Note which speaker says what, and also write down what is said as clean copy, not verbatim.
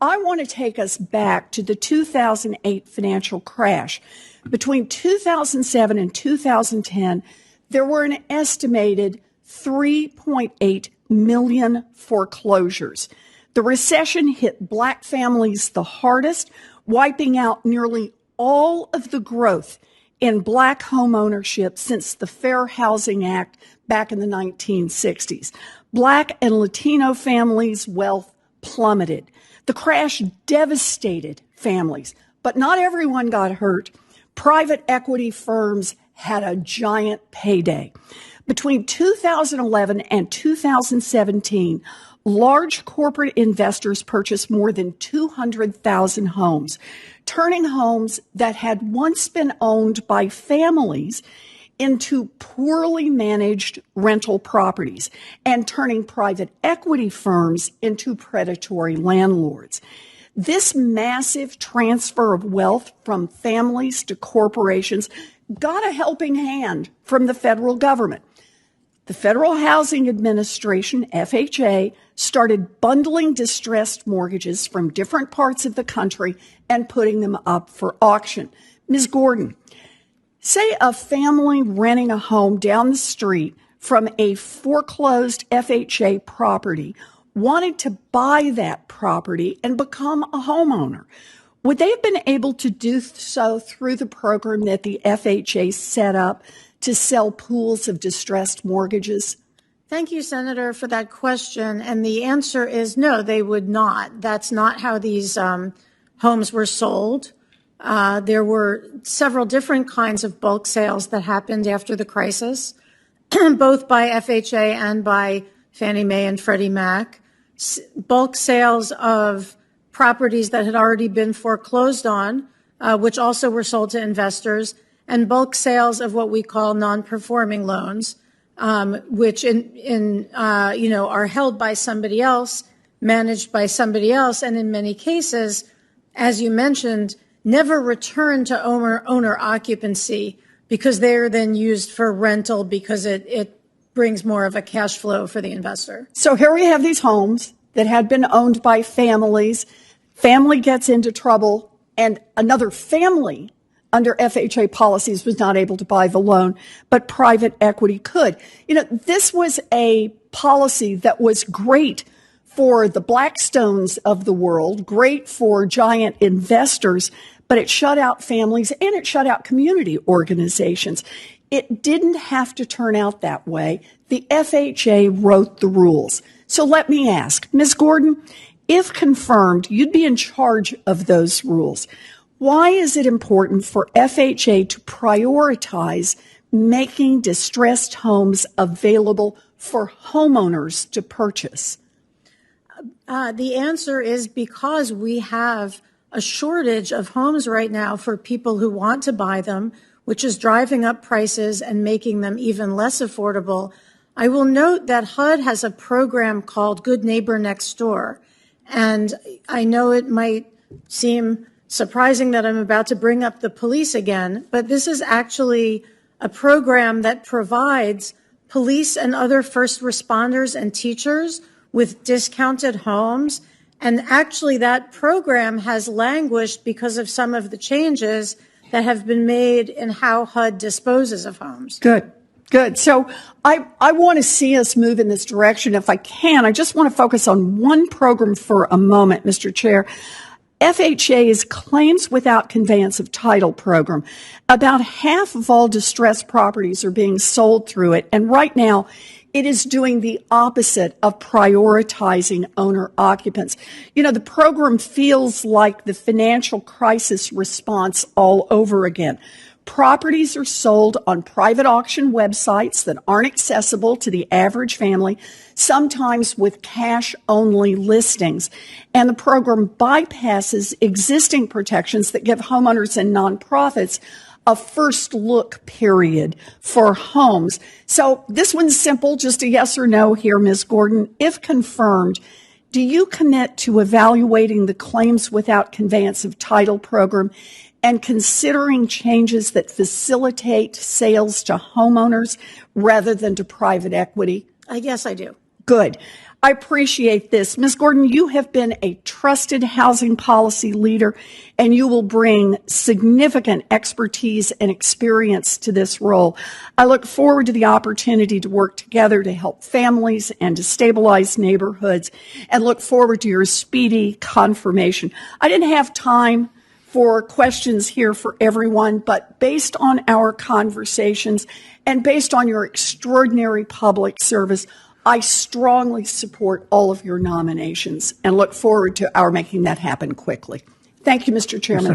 Speaker 1: I want to take us back to the 2008 financial crash. Between 2007 and 2010, there were an estimated 3.8 million foreclosures. The recession hit Black families the hardest, wiping out nearly all of the growth in Black home ownership since the Fair Housing Act back in the 1960s. Black and Latino families' wealth plummeted. The crash devastated families, but not everyone got hurt. Private equity firms had a giant payday. Between 2011 and 2017, large corporate investors purchased more than 200,000 homes, turning homes that had once been owned by families into poorly managed rental properties and turning private equity firms into predatory landlords. This massive transfer of wealth from families to corporations got a helping hand from the federal government. The Federal Housing Administration, FHA, started bundling distressed mortgages from different parts of the country and putting them up for auction. Ms. Gordon, say a family renting a home down the street from a foreclosed FHA property wanted to buy that property and become a homeowner. Would they have been able to do so through the program that the FHA set up to sell pools of distressed mortgages?
Speaker 2: Thank you, Senator, for that question. And the answer is no, they would not. That's not how these homes were sold. There were several different kinds of bulk sales that happened after the crisis, both by FHA and by Fannie Mae and Freddie Mac. Bulk sales of properties that had already been foreclosed on, which also were sold to investors, and bulk sales of what we call non-performing loans, which are held by somebody else, managed by somebody else, and in many cases, as you mentioned, never return to owner occupancy because they are then used for rental because it brings more of a cash flow for the investor.
Speaker 1: So here we have these homes that had been owned by families. Family gets into trouble, and another family under FHA policies was not able to buy the loan, but private equity could. This was a policy that was great for the Blackstones of the world, great for giant investors, but it shut out families and it shut out community organizations. It didn't have to turn out that way. The FHA wrote the rules. So let me ask, Ms. Gordon, if confirmed, you'd be in charge of those rules. Why is it important for FHA to prioritize making distressed homes available for homeowners to purchase?
Speaker 2: The answer is because we have a shortage of homes right now for people who want to buy them, which is driving up prices and making them even less affordable. I will note that HUD has a program called Good Neighbor Next Door. And I know it might seem surprising that I'm about to bring up the police again, but this is actually a program that provides police and other first responders and teachers with discounted homes. And actually that program has languished because of some of the changes that have been made in how HUD disposes of homes.
Speaker 1: Good. So I want to see us move in this direction. If I can, I just want to focus on one program for a moment, Mr. Chair. FHA's Claims Without Conveyance of Title program. About half of all distressed properties are being sold through it. And right now, it is doing the opposite of prioritizing owner occupants. The program feels like the financial crisis response all over again. Properties are sold on private auction websites that aren't accessible to the average family, sometimes with cash-only listings. And the program bypasses existing protections that give homeowners and nonprofits a first look period for homes. So this one's simple, just a yes or no here, Ms. Gordon. If confirmed, do you commit to evaluating the Claims Without Conveyance of Title program and considering changes that facilitate sales to homeowners rather than to private equity?
Speaker 2: Yes, I do.
Speaker 1: Good. I appreciate this. Ms. Gordon, you have been a trusted housing policy leader, and you will bring significant expertise and experience to this role. I look forward to the opportunity to work together to help families and to stabilize neighborhoods, and look forward to your speedy confirmation. I didn't have time for questions here for everyone, but based on our conversations and based on your extraordinary public service, I strongly support all of your nominations and look forward to our making that happen quickly. Thank you, Mr. Chairman.